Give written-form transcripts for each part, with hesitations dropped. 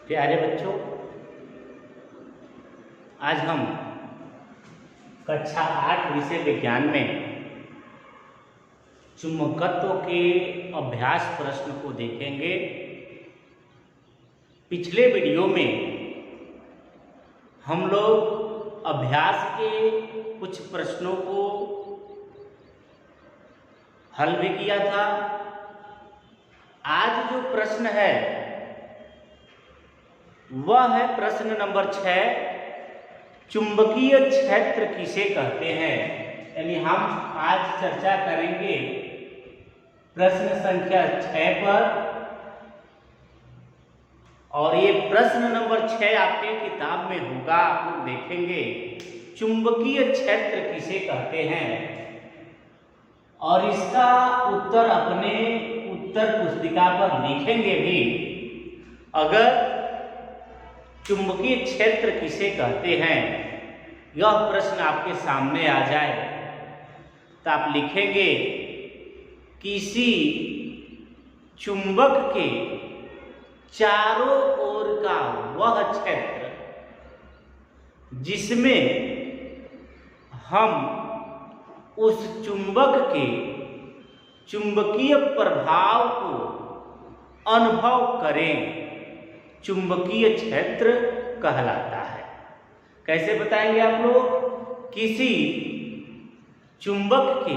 प्यारे बच्चों, आज हम कक्षा 8 विषय विज्ञान में चुंबकत्व के अभ्यास प्रश्न को देखेंगे। पिछले वीडियो में हम लोग अभ्यास के कुछ प्रश्नों को हल भी किया था। आज जो प्रश्न है वह है प्रश्न नंबर 6, चुंबकीय क्षेत्र किसे कहते हैं। यानी हम आज चर्चा करेंगे प्रश्न संख्या 6 पर, और ये प्रश्न नंबर 6 आपके किताब में होगा। आप लोग देखेंगे चुंबकीय क्षेत्र किसे कहते हैं, और इसका उत्तर अपने उत्तर पुस्तिका पर लिखेंगे भी। अगर चुंबकीय क्षेत्र किसे कहते हैं यह प्रश्न आपके सामने आ जाए तो आप लिखेंगे किसी चुंबक के चारों ओर का वह क्षेत्र जिसमें हम उस चुंबक के चुंबकीय प्रभाव को अनुभव करें, चुंबकीय क्षेत्र कहलाता है। कैसे बताएंगे आप लोग? किसी चुंबक के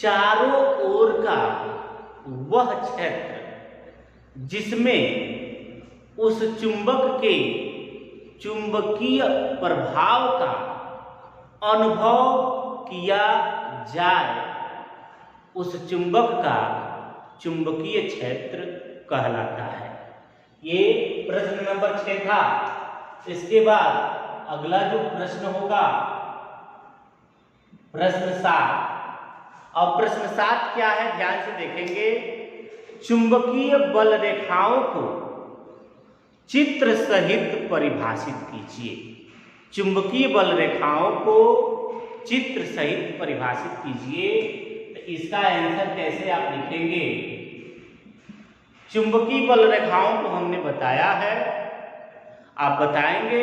चारों ओर का वह क्षेत्र जिसमें उस चुंबक के चुंबकीय प्रभाव का अनुभव किया जाए, उस चुंबक का चुंबकीय क्षेत्र कहलाता है। ये प्रश्न नंबर 6 था। इसके बाद अगला जो प्रश्न होगा प्रश्न 7। और प्रश्न 7 क्या है, ध्यान से देखेंगे। चुंबकीय बल रेखाओं को चित्र सहित परिभाषित कीजिए। चुंबकीय बल रेखाओं को चित्र सहित परिभाषित कीजिए। तो इसका आंसर कैसे आप लिखेंगे? चुंबकीय बल रेखाओं को हमने बताया है, आप बताएंगे।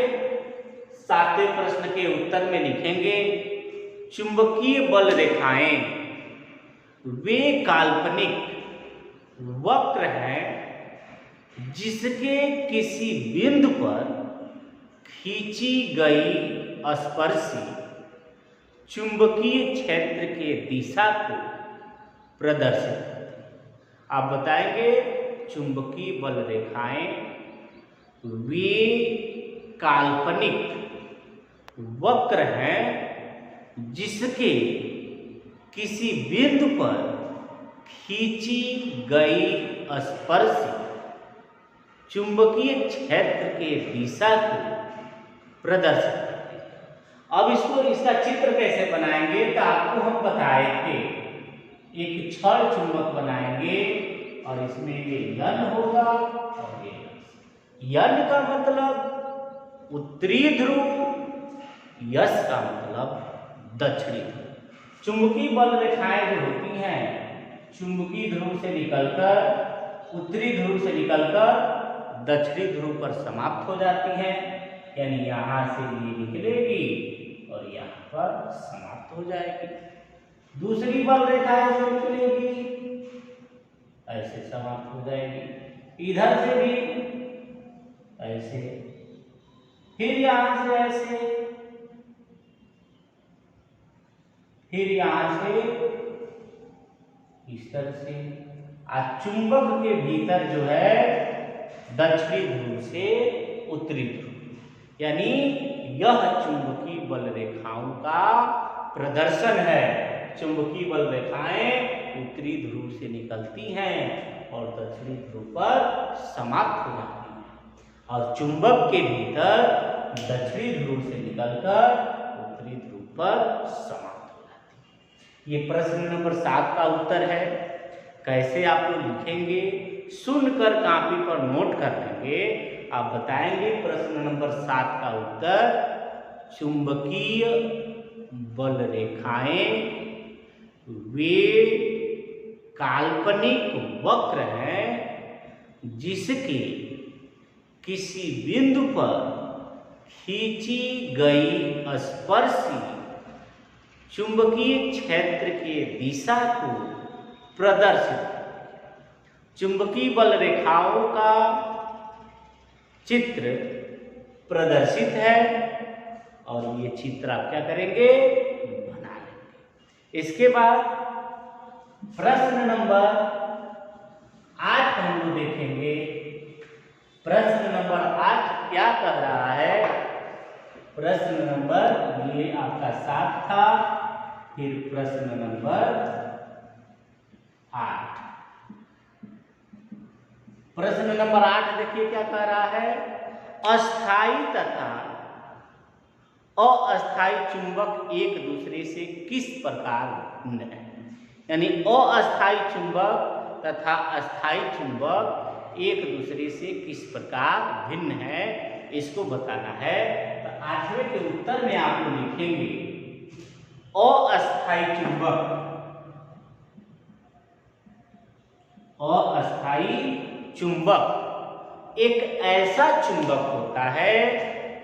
7वें प्रश्न के उत्तर में लिखेंगे चुंबकीय बल रेखाएं वे काल्पनिक वक्र हैं जिसके किसी बिंदु पर खींची गई स्पर्शी चुंबकीय क्षेत्र के दिशा को प्रदर्शित करती है। आप बताएंगे चुंबकीय बल रेखाएं वे काल्पनिक वक्र हैं जिसके किसी बिंदु पर खींची गई स्पर्शी चुंबकीय क्षेत्र के दिशा को प्रदर्शित करते हैं। अब इसका चित्र कैसे बनाएंगे? तो आपको हम बताए थे, एक छड़ चुंबक बनाएंगे और इसमें ये यन होगा और ये यन का मतलब उत्तरी ध्रुव, यस का मतलब दक्षिणी ध्रुव। चुंबकीय बल रेखाएं जो होती हैं चुंबकीय ध्रुव से निकलकर उत्तरी ध्रुव से निकलकर दक्षिणी ध्रुव पर समाप्त हो जाती हैं। यानी यहां से ये निकलेगी और यहां पर समाप्त हो जाएगी। दूसरी बल रेखाएं जो निकलेगी ऐसे समाप्त हो जाएगी, इधर से भी ऐसे, फिर यहां से ऐसे, फिर यहां से इस तरह से। आज चुंबक के भीतर जो है दक्षिणी ध्रुव से उत्तरी ध्रुव, यानी यह चुंबकीय बल रेखाओं का प्रदर्शन है। चुंबकीय बल रेखाएं उत्तरी ध्रुव से निकलती हैं और दक्षिणी ध्रुव पर समाप्त हो जाती हैं, और चुंबक के भीतर दक्षिणी ध्रुव से निकलकर उत्तरी ध्रुव पर समाप्त हो जाती है। ये प्रश्न नंबर 7 का उत्तर है। कैसे आप लोग लिखेंगे? सुनकर कापी पर नोट कर लेंगे। आप बताएंगे प्रश्न नंबर 7 का उत्तर चुंबकीय बल रेखाएं वे काल्पनिक वक्र हैं जिसके किसी बिंदु पर खींची गई स्पर्शी चुंबकीय क्षेत्र के दिशा को प्रदर्शित, चुंबकीय बल रेखाओं का चित्र प्रदर्शित है और ये चित्र आप क्या करेंगे, बना लेंगे। इसके बाद प्रश्न नंबर 8 हम लोग देखेंगे। प्रश्न नंबर 8 क्या कह रहा है? प्रश्न नंबर ये आपका 7 था, फिर प्रश्न नंबर 8। प्रश्न नंबर 8 देखिए क्या कह रहा है, अस्थायी तथा अस्थायी चुंबक एक दूसरे से किस प्रकार भिन्न है। यानी अस्थायी चुंबक तथा अस्थायी चुंबक एक दूसरे से किस प्रकार भिन्न है, इसको बताना है। तो 8वें के उत्तर में आप लोग लिखेंगे अस्थायी चुंबक, अस्थायी चुंबक एक ऐसा चुंबक होता है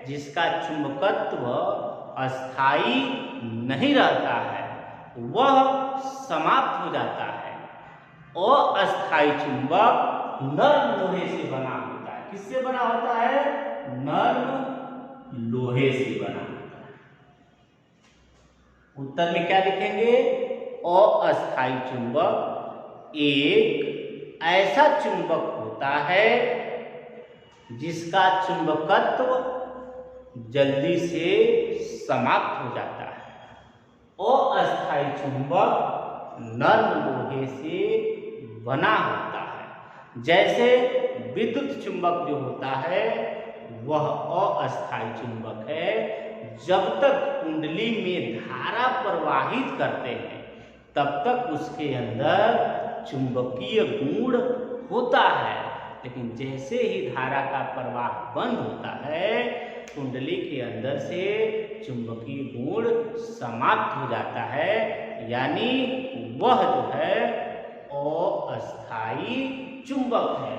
जिसका चुंबकत्व अस्थायी नहीं रहता है, वह समाप्त हो जाता है। अस्थायी चुंबक नर्म लोहे से बना होता है। किससे बना होता है? नर्म लोहे से बना होता है। उत्तर में क्या लिखेंगे? अस्थायी चुंबक एक ऐसा चुंबक होता है जिसका चुंबकत्व जल्दी से समाप्त हो जाता है। अस्थायी चुंबक नर्म लोहे से बना होता है। जैसे विद्युत चुंबक जो होता है वह अस्थायी चुंबक है। जब तक कुंडली में धारा प्रवाहित करते हैं तब तक उसके अंदर चुंबकीय गुण होता है, लेकिन जैसे ही धारा का प्रवाह बंद होता है कुंडली के अंदर से चुंबकीय गुण समाप्त हो जाता है, यानी वह जो है अस्थायी चुंबक है।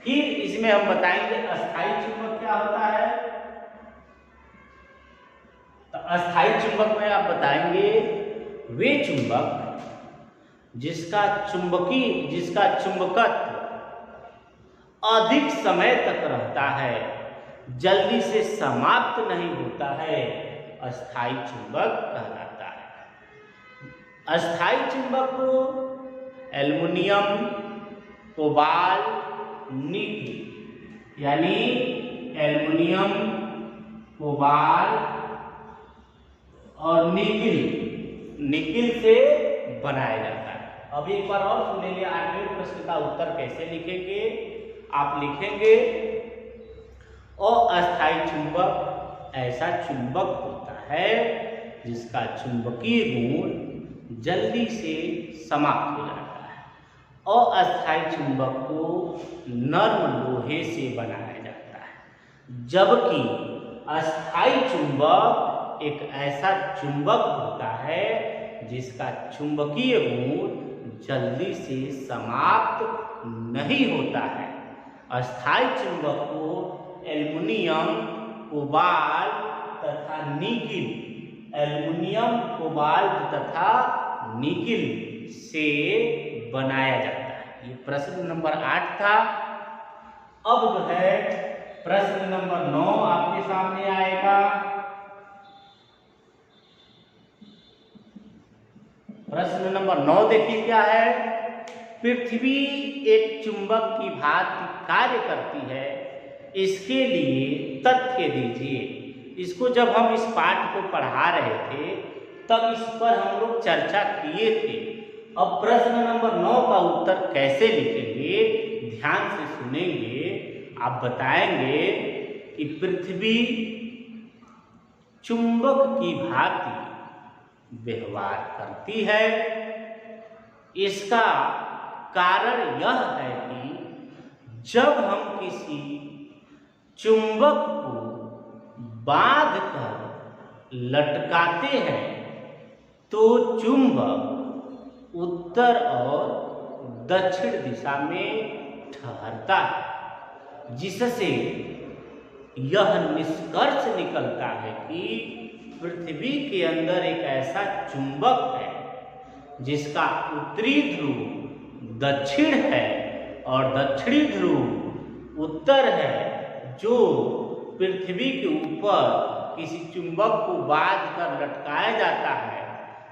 फिर इसमें हम बताएंगे अस्थायी चुंबक क्या होता है। तो अस्थायी चुंबक में आप बताएंगे वे चुंबक जिसका चुंबकत्व अधिक समय तक रहता है, जल्दी से समाप्त नहीं होता है, अस्थायी चुंबक कहलाता है। अस्थायी चुंबक को एल्युमिनियम, कोबाल्ट, निकेल, यानी एल्युमिनियम, कोबाल्ट और निकेल से बनाया जाता है। अब एक बार और सुन लीजिए 8वें प्रश्न का उत्तर कैसे लिखेंगे। आप लिखेंगे अस्थायी चुंबक ऐसा चुंबक होता है जिसका चुंबकीय गुण जल्दी से समाप्त हो जाता है। अस्थायी चुंबक को नर्म लोहे से बनाया जाता है, जबकि अस्थायी चुंबक एक ऐसा चुंबक होता है जिसका चुंबकीय गुण जल्दी से समाप्त नहीं होता है। अस्थायी चुंबक को एल्युमिनियम, कोबाल्ट तथा निकेल, एल्युमिनियम, कोबाल्ट तथा निकेल से बनाया जाता है। ये प्रश्न नंबर 8 था। अब जो है प्रश्न नंबर 9 आपके सामने आएगा। प्रश्न नंबर 9 देखिए क्या है। पृथ्वी एक चुंबक की भांति कार्य करती है, इसके लिए तथ्य दीजिए। इसको जब हम इस पाठ को पढ़ा रहे थे तब इस पर हम लोग चर्चा किए थे। अब प्रश्न नंबर 9 का उत्तर कैसे लिखेंगे, ध्यान से सुनेंगे। आप बताएंगे कि पृथ्वी चुंबक की भांति व्यवहार करती है। इसका कारण यह है कि जब हम किसी चुंबक को बांध कर लटकाते हैं तो चुंबक उत्तर और दक्षिण दिशा में ठहरता है, जिससे यह निष्कर्ष निकलता है कि पृथ्वी के अंदर एक ऐसा चुंबक है जिसका उत्तरी ध्रुव दक्षिण है और दक्षिणी ध्रुव उत्तर है, जो पृथ्वी के ऊपर किसी चुंबक को बांध कर लटकाया जाता है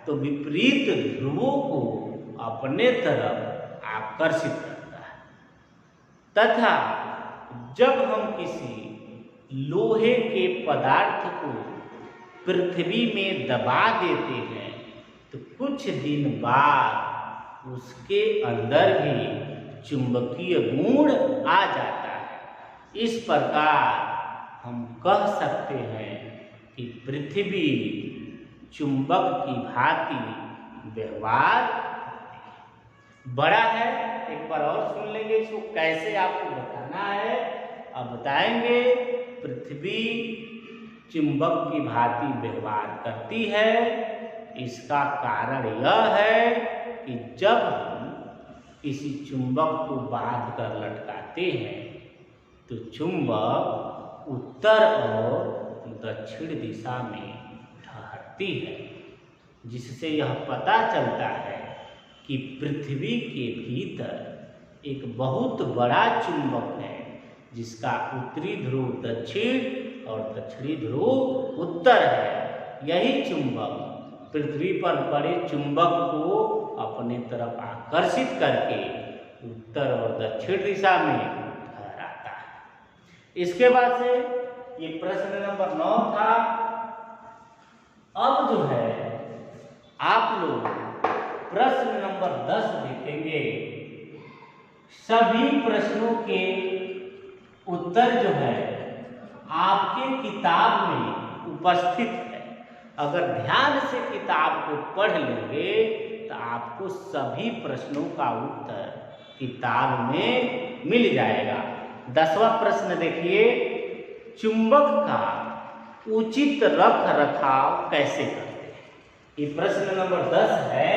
तो विपरीत ध्रुवों को अपने तरफ आकर्षित करता है, तथा जब हम किसी लोहे के पदार्थ को पृथ्वी में दबा देते हैं तो कुछ दिन बाद उसके अंदर भी चुंबकीय गुण आ जाता है। इस प्रकार हम कह सकते हैं कि पृथ्वी चुंबक की भांति व्यवहार बड़ा है। एक बार और सुन लेंगे इसको कैसे आपको बताना है। अब बताएंगे पृथ्वी चुंबक की भांति व्यवहार करती है। इसका कारण यह है कि जब हम किसी चुंबक को बांध कर लटकाते हैं तो चुंबक उत्तर और दक्षिण दिशा में ठहरती है, जिससे यह पता चलता है कि पृथ्वी के भीतर एक बहुत बड़ा चुंबक है जिसका उत्तरी ध्रुव दक्षिण और दक्षिणी ध्रुव उत्तर है। यही चुंबक पृथ्वी पर बड़े चुंबक को अपने तरफ आकर्षित करके उत्तर और दक्षिण दिशा में ठहराता है। इसके बाद से ये प्रश्न नंबर 9 था। अब जो है आप लोग प्रश्न नंबर 10 देखेंगे। सभी प्रश्नों के उत्तर जो है आपके किताब में उपस्थित है। अगर ध्यान से किताब को पढ़ लेंगे तो आपको सभी प्रश्नों का उत्तर किताब में मिल जाएगा। 10वां प्रश्न देखिए, चुंबक का उचित रख रखाव कैसे करते हैं। ये प्रश्न नंबर 10 है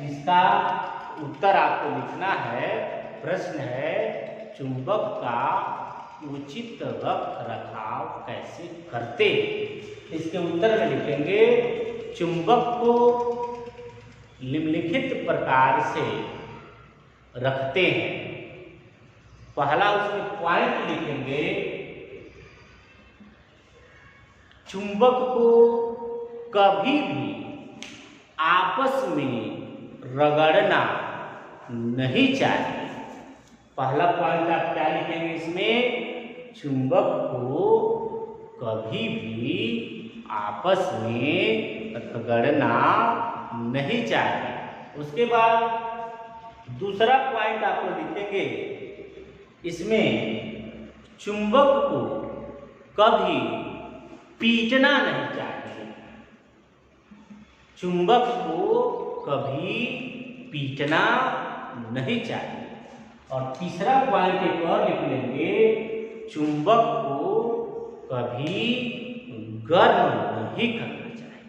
जिसका उत्तर आपको लिखना है। प्रश्न है चुंबक का उचित रख रखाव कैसे करते हैं। इसके उत्तर में लिखेंगे चुंबक को निम्नलिखित प्रकार से रखते हैं। पहला उसमें पॉइंट लिखेंगे, चुंबक को कभी भी आपस में रगड़ना नहीं चाहिए। पहला पॉइंट आप क्या लिखेंगे इसमें, चुंबक को कभी भी आपस में रगड़ना नहीं चाहिए। उसके बाद दूसरा पॉइंट आप लोग लिखेंगे, इसमें चुंबक को कभी पीटना नहीं चाहिए। चुंबक को कभी पीटना नहीं चाहिए। और तीसरा पॉइंट एक और लिख लेंगे, चुंबक को कभी गर्म नहीं करना चाहिए।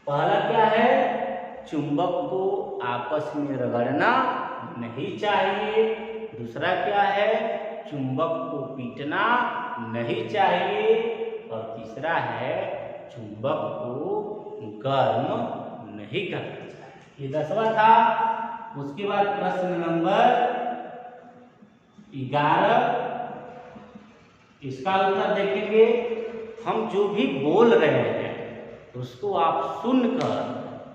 पहला क्या है, चुंबक को आपस में रगड़ना नहीं चाहिए। दूसरा क्या है, चुंबक को पीटना नहीं चाहिए। और तीसरा है, चुंबक को गर्म नहीं करना चाहिए। ये 10वां था। उसके बाद प्रश्न नंबर 11, इसका उत्तर देखेंगे। हम जो भी बोल रहे हैं उसको आप सुनकर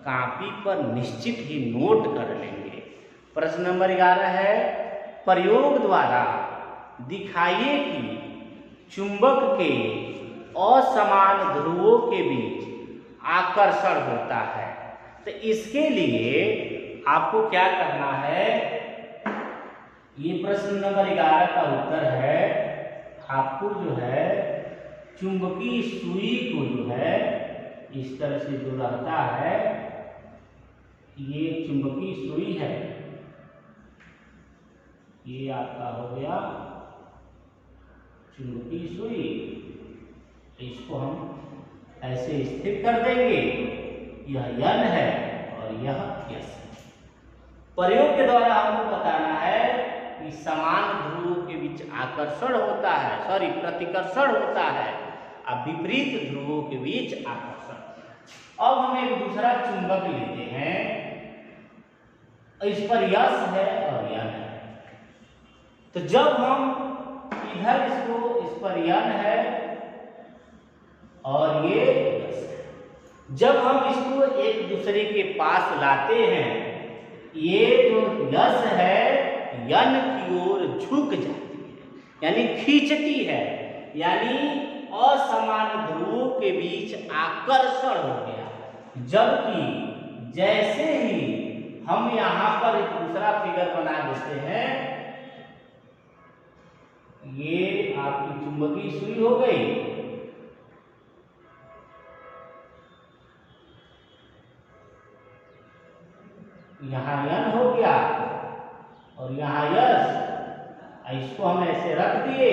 कॉपी पर निश्चित ही नोट कर लेंगे। प्रश्न नंबर 11 है, प्रयोग द्वारा दिखाइए कि चुंबक के असमान ध्रुवों के बीच आकर्षण होता है। तो इसके लिए आपको क्या करना है, ये प्रश्न नंबर 11 का उत्तर है। आपको जो है चुंबकीय सुई को जो है इस तरह से जो रहता है, ये चुंबकीय सुई है, ये आपका हो गया चुंबकीय सुई। इसको हम ऐसे स्थिर कर देंगे, यह यन है और यह यस है। प्रयोग के द्वारा हमको बताना है कि समान ध्रुवों के बीच आकर्षण होता है, सॉरी प्रतिकर्षण होता है, और विपरीत ध्रुवों के बीच आकर्षण। अब हम एक दूसरा चुंबक लेते हैं, इस पर यस है और यन है। तो जब हम इधर इसको, इस पर यन है और ये यस है, जब हम इसको एक दूसरे के पास लाते हैं, ये जो यस है यन की ओर झुक जाती है, यानी खींचती है, यानी असमान ध्रुवों के बीच आकर्षण हो गया। जबकि जैसे ही हम यहां पर एक दूसरा फिगर बना देते हैं, ये आपकी चुंबकीय सुई हो गई, यहां यन हो गया और यहां यस, इसको हम ऐसे रख दिए।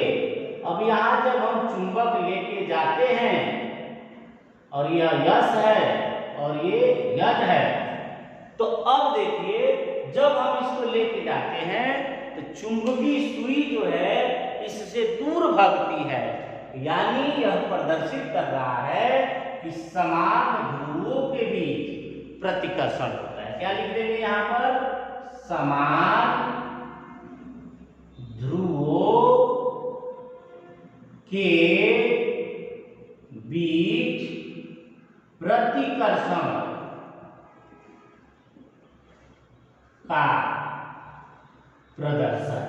अब यहां जब हम चुंबक लेके जाते हैं और यह यस है और ये यन है, तो अब देखिए जब हम इसको लेके जाते हैं तो चुंबकीय सुई जो है इससे दूर भागती है, यानी यह प्रदर्शित कर रहा है कि समान ध्रुवों के बीच प्रतिकर्षण होता है। क्या लिख देंगे यहां पर? समान ध्रुवों के बीच प्रतिकर्षण का प्रदर्शन।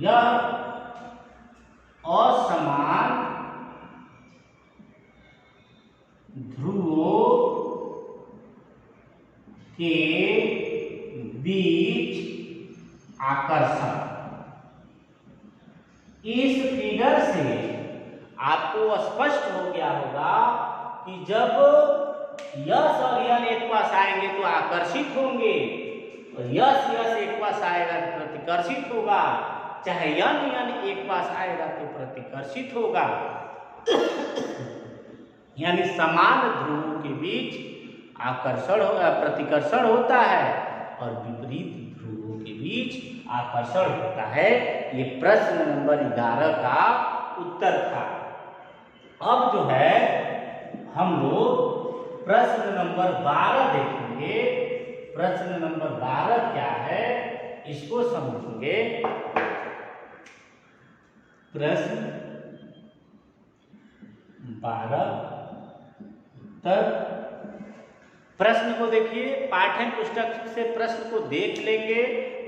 यह असमान ध्रुवों के बीच आकर्षण। इस फिगर से आपको स्पष्ट हो गया होगा कि जब यस और यन एक पास आएंगे तो आकर्षित होंगे, और यस यस एक पास आएगा तो प्रतिकर्षित होगा, चाहे यन यन एक पास आएगा तो प्रतिकर्षित होगा। यानी समान ध्रुवों के बीच आकर्षण प्रतिकर्षण होता है और विपरीत ध्रुवों के बीच आकर्षण होता है। ये प्रश्न नंबर 11 का उत्तर था। अब जो है हम लोग प्रश्न नंबर 12 देखेंगे। प्रश्न नंबर 12 क्या है इसको समझेंगे। प्रश्न 12 तक प्रश्न को देखिए, पाठ्य पुस्तक से प्रश्न को देख लेंगे,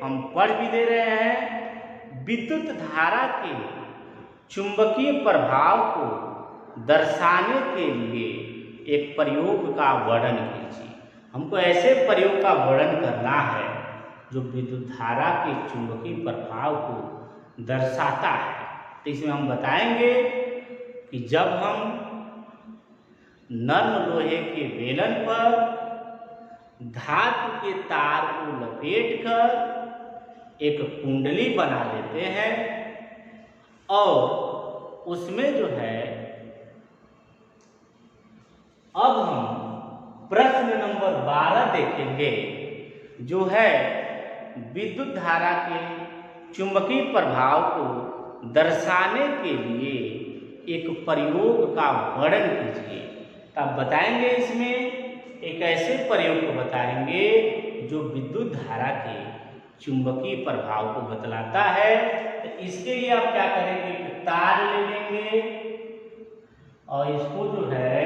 हम पढ़ भी दे रहे हैं। विद्युत धारा के चुंबकीय प्रभाव को दर्शाने के लिए एक प्रयोग का वर्णन कीजिए। हमको ऐसे प्रयोग का वर्णन करना है जो विद्युत धारा के चुंबकीय प्रभाव को दर्शाता है। तो इसमें हम बताएंगे कि जब हम नर्म लोहे के बेलन पर धातु के तार को लपेटकर एक कुंडली बना लेते हैं और उसमें जो है, अब हम प्रश्न नंबर 12 देखेंगे जो है विद्युत धारा के चुंबकीय प्रभाव को दर्शाने के लिए एक प्रयोग का वर्णन कीजिए। तब बताएंगे, इसमें एक ऐसे प्रयोग को बताएंगे जो विद्युत धारा के चुंबकीय प्रभाव को बतलाता है। तो इसके लिए आप क्या करेंगे कि तार ले लेंगे और इसको जो है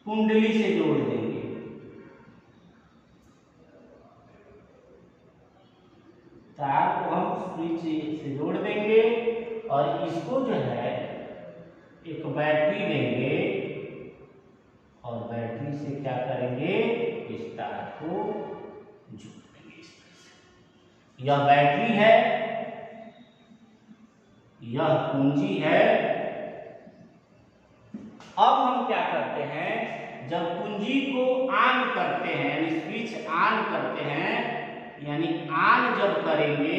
कुंडली से जोड़ देंगे। तार को हम स्विच से जोड़ देंगे और इसको जो है एक बैटरी लेंगे और बैटरी से क्या करेंगे, इस तार को जोड़ देंगे इस तरह से। यह बैटरी है, यह कुंजी है। अब हम क्या करते हैं, जब कुंजी को ऑन करते हैं यानी स्विच ऑन करते हैं, यानी ऑन जब करेंगे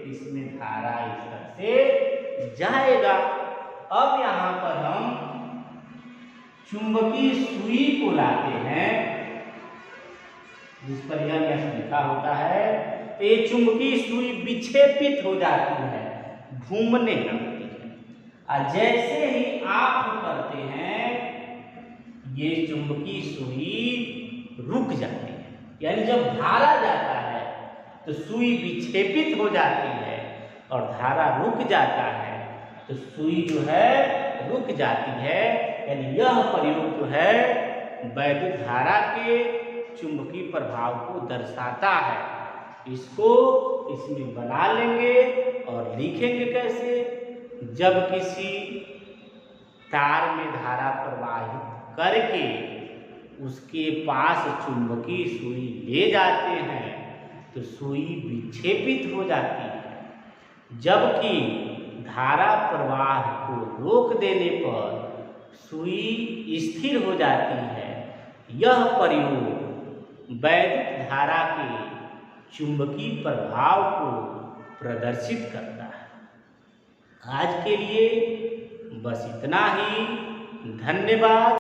इसमें धारा इस तरह से जाएगा। अब यहाँ पर हम चुंबकीय सुई को लाते हैं जिस पर यह लिखा होता है, तो ये चुंबकीय सुई विक्षेपित हो जाती है, घूमने लगती है। और जैसे ही आप करते हैं, ये चुंबकीय सुई रुक जाती है। यानी जब धारा जाता है तो सुई विक्षेपित हो जाती है और धारा रुक जाता है तो सुई जो है रुक जाती है। यानी यह प्रयोग जो है वैद्युत धारा के चुंबकीय प्रभाव को दर्शाता है। इसको इसमें बना लेंगे और लिखेंगे कैसे। जब किसी तार में धारा प्रवाहित करके उसके पास चुंबकीय सुई ले जाते हैं तो सुई विक्षेपित हो जाती है, जबकि धारा प्रवाह को रोक देने पर सुई स्थिर हो जाती है। यह प्रयोग वैद्युत धारा के चुंबकीय प्रभाव को प्रदर्शित करता है। आज के लिए बस इतना ही। धन्यवाद।